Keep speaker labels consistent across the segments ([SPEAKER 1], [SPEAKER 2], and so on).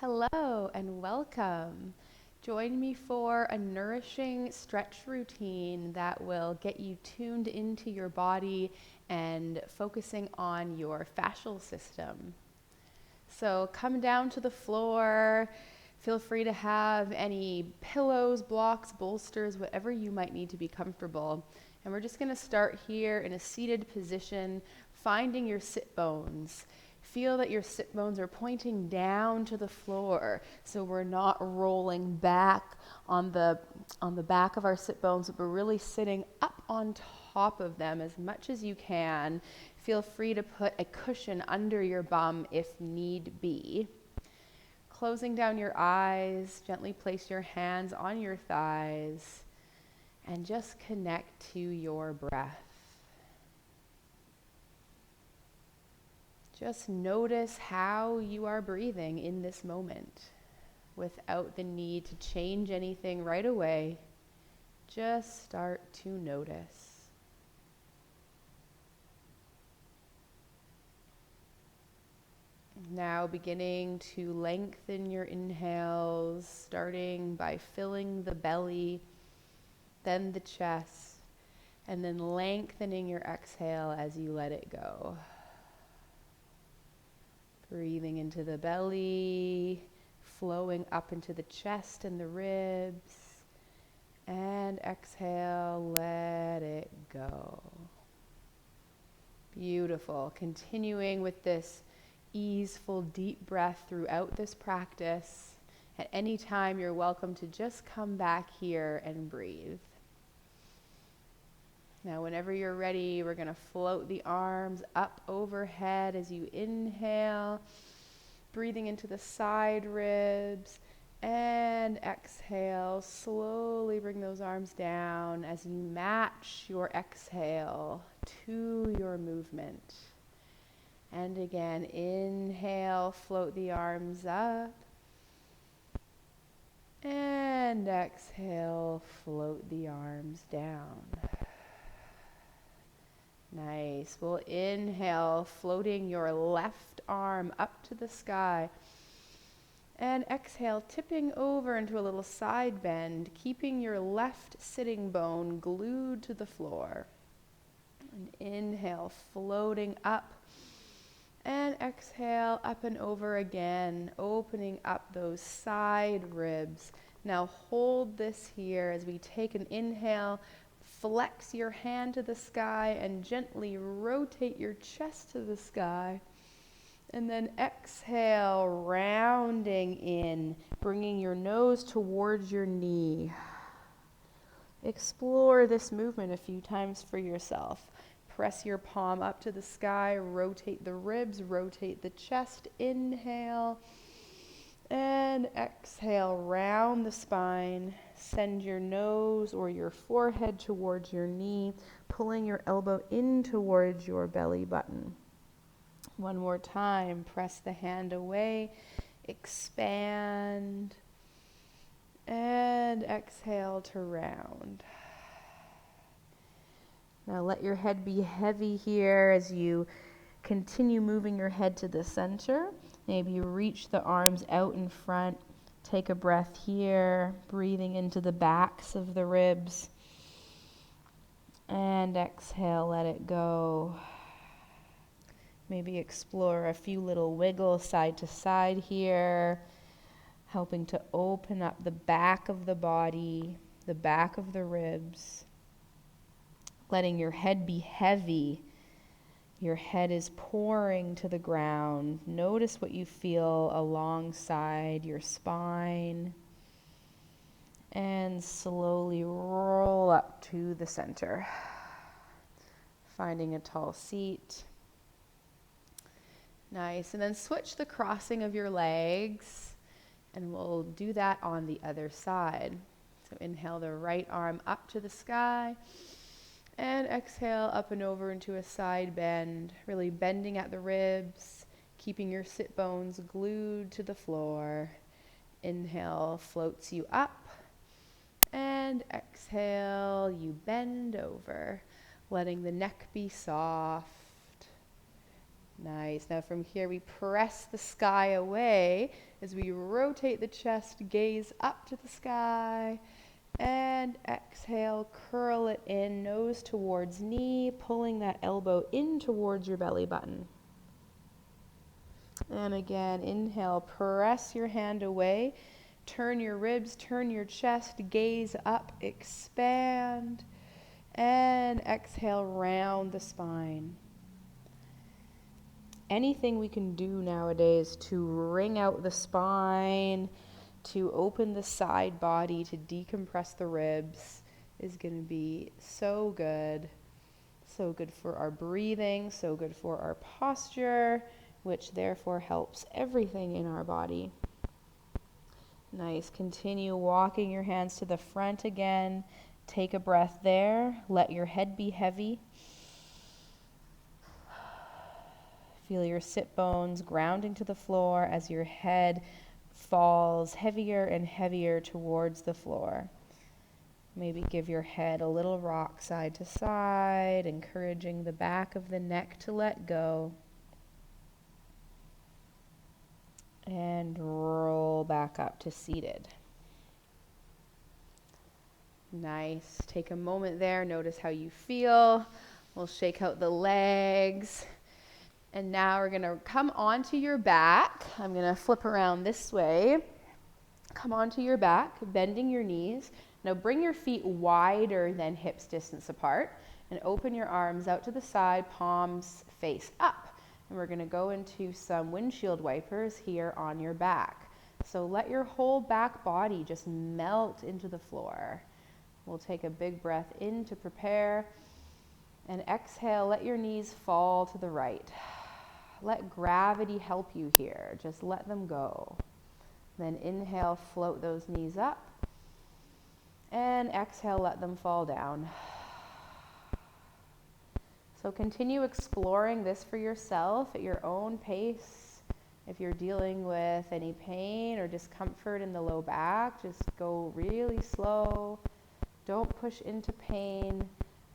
[SPEAKER 1] Hello and welcome. Join me for a nourishing stretch routine that will get you tuned into your body and focusing on your fascial system. So come down to the floor. Feel free to have any pillows, blocks, bolsters, whatever you might need to be comfortable. And we're just going to start here in a seated position, finding your sit bones. Feel that your sit bones are pointing down to the floor, so we're not rolling back on the back of our sit bones, but we're really sitting up on top of them as much as you can. Feel free to put a cushion under your bum if need be. Closing down your eyes, gently place your hands on your thighs and just connect to your breath. Just notice how you are breathing in this moment without the need to change anything right away. Just start to notice. Now beginning to lengthen your inhales, starting by filling the belly, then the chest, and then lengthening your exhale as you let it go. Breathing into the belly, flowing up into the chest and the ribs, and exhale, let it go. Beautiful. Continuing with this easeful, deep breath throughout this practice. At any time, you're welcome to just come back here and breathe. Now, whenever you're ready, we're going to float the arms up overhead as you inhale, breathing into the side ribs, and exhale. Slowly bring those arms down as you match your exhale to your movement. And again, inhale, float the arms up. And exhale, float the arms down. Nice. We'll inhale, floating your left arm up to the sky. And exhale, tipping over into a little side bend, keeping your left sitting bone glued to the floor. And inhale, floating up. And exhale, up and over again, opening up those side ribs. Now hold this here as we take an inhale. Flex your hand to the sky and gently rotate your chest to the sky. And then exhale, rounding in, bringing your nose towards your knee. Explore this movement a few times for yourself. Press your palm up to the sky, rotate the ribs, rotate the chest. Inhale. And exhale, round the spine. Send your nose or your forehead towards your knee, pulling your elbow in towards your belly button. One more time, press the hand away, expand, and exhale to round. Now let your head be heavy here as you continue moving your head to the center. Maybe reach the arms out in front. Take a breath here, breathing into the backs of the ribs. And exhale, let it go. Maybe explore a few little wiggles side to side here, helping to open up the back of the body, the back of the ribs. Letting your head be heavy. Your head is pouring to the ground. Notice what you feel alongside your spine. And slowly roll up to the center. Finding a tall seat. Nice. And then switch the crossing of your legs. And we'll do that on the other side. So inhale the right arm up to the sky. And exhale up and over into a side bend, really bending at the ribs, keeping your sit bones glued to the floor. Inhale floats you up, and exhale, you bend over, letting the neck be soft. Nice. Now from here, we press the sky away as we rotate the chest, gaze up to the sky, and exhale, curl it in, nose towards knee, pulling that elbow in towards your belly button. And again, inhale, press your hand away, turn your ribs, turn your chest, gaze up, expand, and exhale, round the spine. Anything we can do nowadays to wring out the spine, to open the side body, to decompress the ribs is going to be so good. So good for our breathing, so good for our posture, which therefore helps everything in our body. Nice. Continue walking your hands to the front again. Take a breath there. Let your head be heavy. Feel your sit bones grounding to the floor as your head falls heavier and heavier towards the floor. Maybe give your head a little rock side to side, encouraging the back of the neck to let go. And roll back up to seated. Nice. Take a moment there. Notice how you feel. We'll shake out the legs. And now we're going to come onto your back. I'm going to flip around this way. Come onto your back, bending your knees. Now bring your feet wider than hips distance apart and open your arms out to the side, palms face up. And we're going to go into some windshield wipers here on your back. So let your whole back body just melt into the floor. We'll take a big breath in to prepare. And exhale, let your knees fall to the right. Let gravity help you here. Just let them go. Then inhale, float those knees up. And exhale, let them fall down. So continue exploring this for yourself at your own pace. If you're dealing with any pain or discomfort in the low back, just go really slow. Don't push into pain.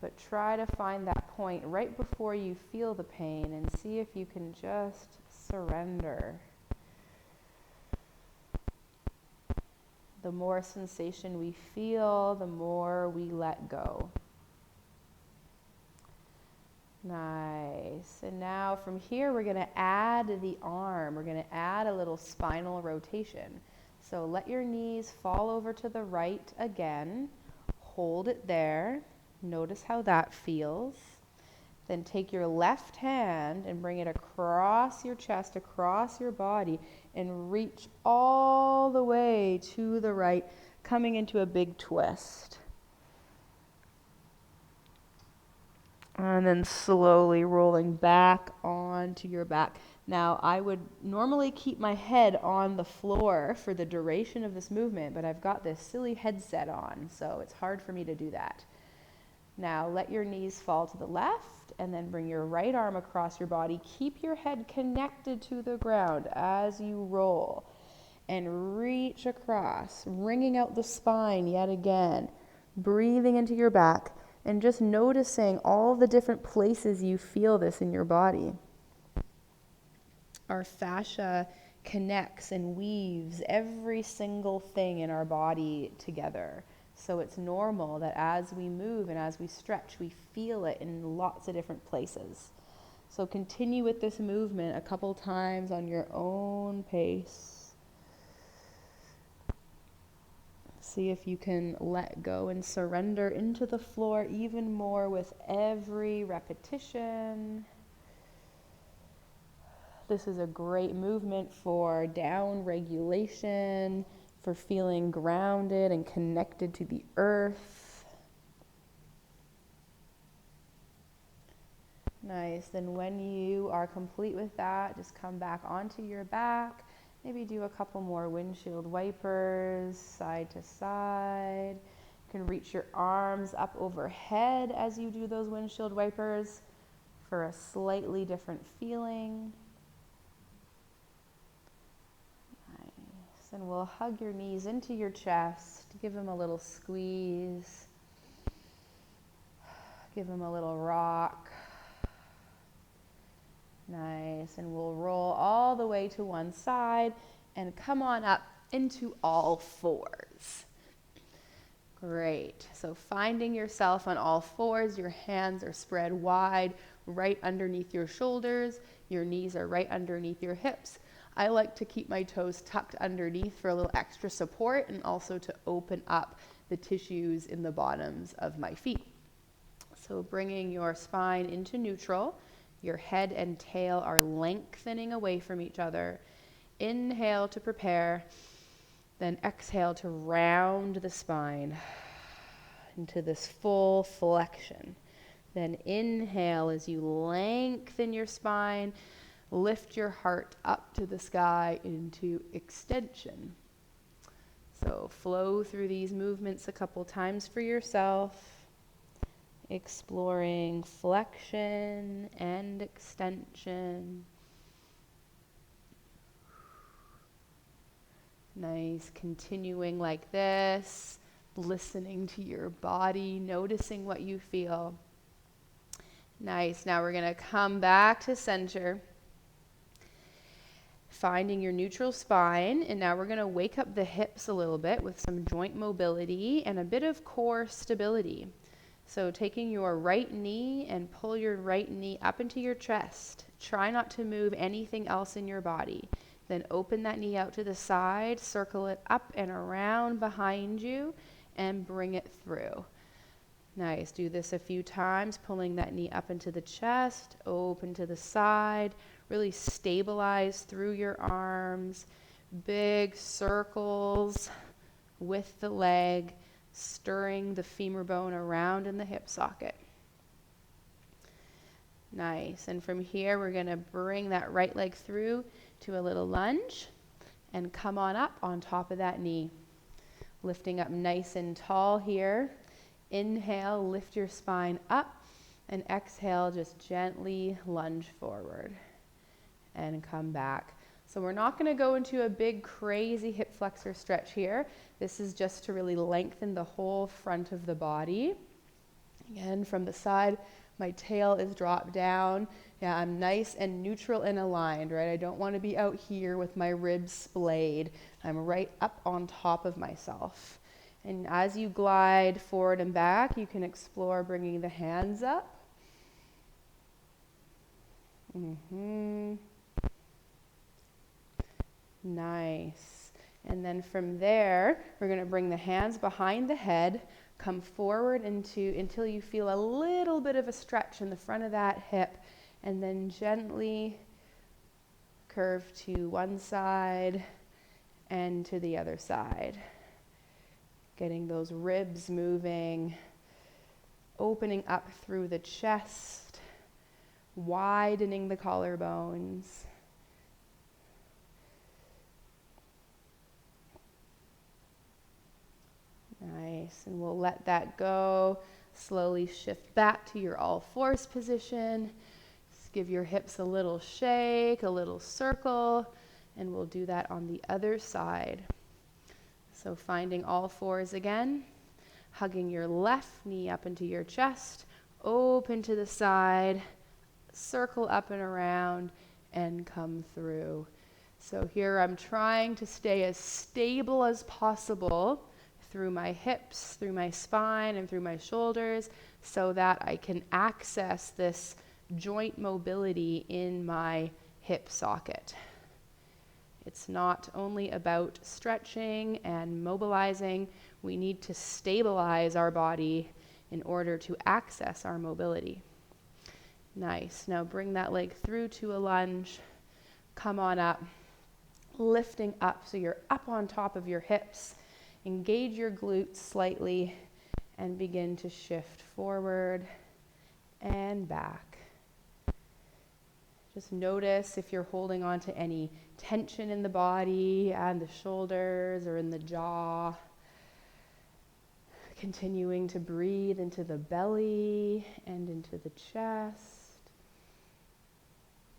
[SPEAKER 1] But try to find that point right before you feel the pain and see if you can just surrender. The more sensation we feel, the more we let go. Nice. And now from here, we're going to add the arm. We're going to add a little spinal rotation. So let your knees fall over to the right again. Hold it there. Notice how that feels. Then take your left hand and bring it across your chest, across your body, and reach all the way to the right, coming into a big twist. And then slowly rolling back onto your back. Now, I would normally keep my head on the floor for the duration of this movement, but I've got this silly headset on, so it's hard for me to do that. Now, let your knees fall to the left, and then bring your right arm across your body. Keep your head connected to the ground as you roll. And reach across, wringing out the spine yet again. Breathing into your back, and just noticing all the different places you feel this in your body. Our fascia connects and weaves every single thing in our body together. So it's normal that as we move and as we stretch, we feel it in lots of different places. So continue with this movement a couple times on your own pace. See if you can let go and surrender into the floor even more with every repetition. This is a great movement for down regulation, for feeling grounded and connected to the earth. Nice. Then when you are complete with that, just come back onto your back. Maybe do a couple more windshield wipers, side to side. You can reach your arms up overhead as you do those windshield wipers for a slightly different feeling. And we'll hug your knees into your chest. Give them a little squeeze. Give them a little rock. Nice, and we'll roll all the way to one side and come on up into all fours. Great, so finding yourself on all fours, your hands are spread wide, right underneath your shoulders, your knees are right underneath your hips. I like to keep my toes tucked underneath for a little extra support and also to open up the tissues in the bottoms of my feet. So bringing your spine into neutral, your head and tail are lengthening away from each other. Inhale to prepare, then exhale to round the spine into this full flexion. Then inhale as you lengthen your spine, lift your heart up to the sky into extension. So flow through these movements a couple times for yourself, exploring flexion and extension. Nice, continuing like this, listening to your body, noticing what you feel. Nice, now we're gonna come back to center, finding your neutral spine, and now we're gonna wake up the hips a little bit with some joint mobility and a bit of core stability. So taking your right knee and pull your right knee up into your chest. Try not to move anything else in your body. Then open that knee out to the side, circle it up and around behind you, and bring it through. Nice, do this a few times, pulling that knee up into the chest, open to the side, really stabilize through your arms, big circles with the leg, stirring the femur bone around in the hip socket. Nice, and from here we're gonna bring that right leg through to a little lunge and come on up on top of that knee. Lifting up nice and tall here. Inhale, lift your spine up, and exhale, just gently lunge forward and come back. So we're not going to go into a big crazy hip flexor stretch here. This is just to really lengthen the whole front of the body. Again, from the side, my tail is dropped down. Yeah, I'm nice and neutral and aligned, right? I don't want to be out here with my ribs splayed. I'm right up on top of myself. And as you glide forward and back, you can explore bringing the hands up. Nice. And then from there, we're going to bring the hands behind the head, come forward until you feel a little bit of a stretch in the front of that hip, and then gently curve to one side and to the other side. Getting those ribs moving, opening up through the chest, widening the collarbones. Nice, and we'll let that go. Slowly shift back to your all fours position. Just give your hips a little shake, a little circle, and we'll do that on the other side. So finding all fours again, hugging your left knee up into your chest, open to the side, circle up and around, and come through. So here I'm trying to stay as stable as possible through my hips, through my spine, and through my shoulders, so that I can access this joint mobility in my hip socket. It's not only about stretching and mobilizing. We need to stabilize our body in order to access our mobility. Nice. Now bring that leg through to a lunge. Come on up. Lifting up so you're up on top of your hips. Engage your glutes slightly and begin to shift forward and back. Just notice if you're holding on to any tension in the body and the shoulders or in the jaw. Continuing to breathe into the belly and into the chest.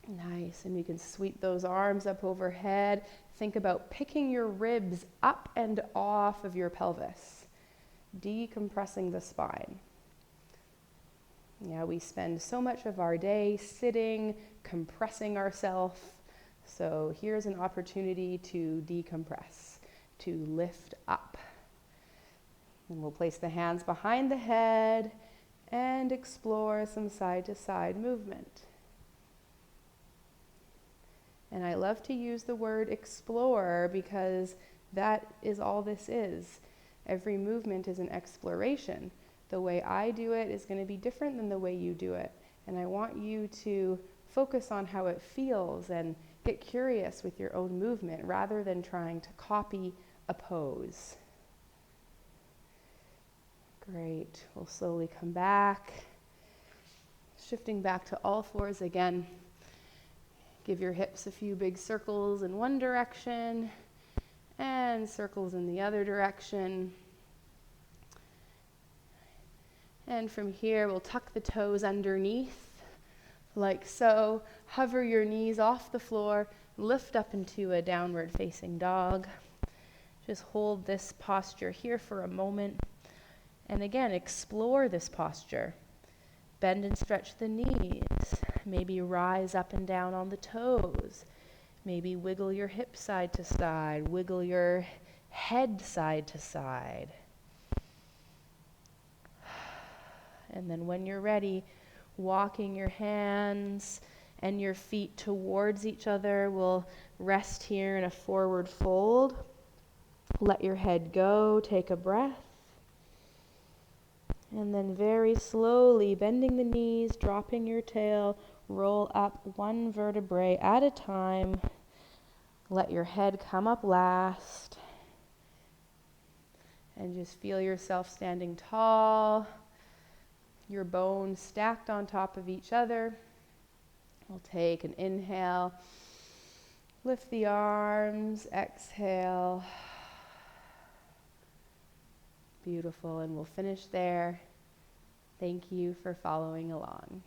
[SPEAKER 1] Nice, and you can sweep those arms up overhead. Think about picking your ribs up and off of your pelvis, decompressing the spine. Yeah, we spend so much of our day sitting, compressing ourselves. So here's an opportunity to decompress, to lift up. And we'll place the hands behind the head and explore some side-to-side movement. And I love to use the word explore because that is all this is. Every movement is an exploration. The way I do it is going to be different than the way you do it. And I want you to focus on how it feels and get curious with your own movement rather than trying to copy a pose. Great. We'll slowly come back. Shifting back to all fours again. Give your hips a few big circles in one direction and circles in the other direction. And from here, we'll tuck the toes underneath, like so. Hover your knees off the floor, lift up into a downward facing dog. Just hold this posture here for a moment. And again, explore this posture. Bend and stretch the knees. Maybe rise up and down on the toes. Maybe wiggle your hips side to side. Wiggle your head side to side. And then when you're ready, walking your hands and your feet towards each other. We'll rest here in a forward fold. Let your head go. Take a breath. And then very slowly, bending the knees, dropping your tail, roll up one vertebrae at a time. Let your head come up last. And just feel yourself standing tall. Your bones stacked on top of each other. We'll take an inhale. Lift the arms. Exhale. Beautiful. And we'll finish there. Thank you for following along.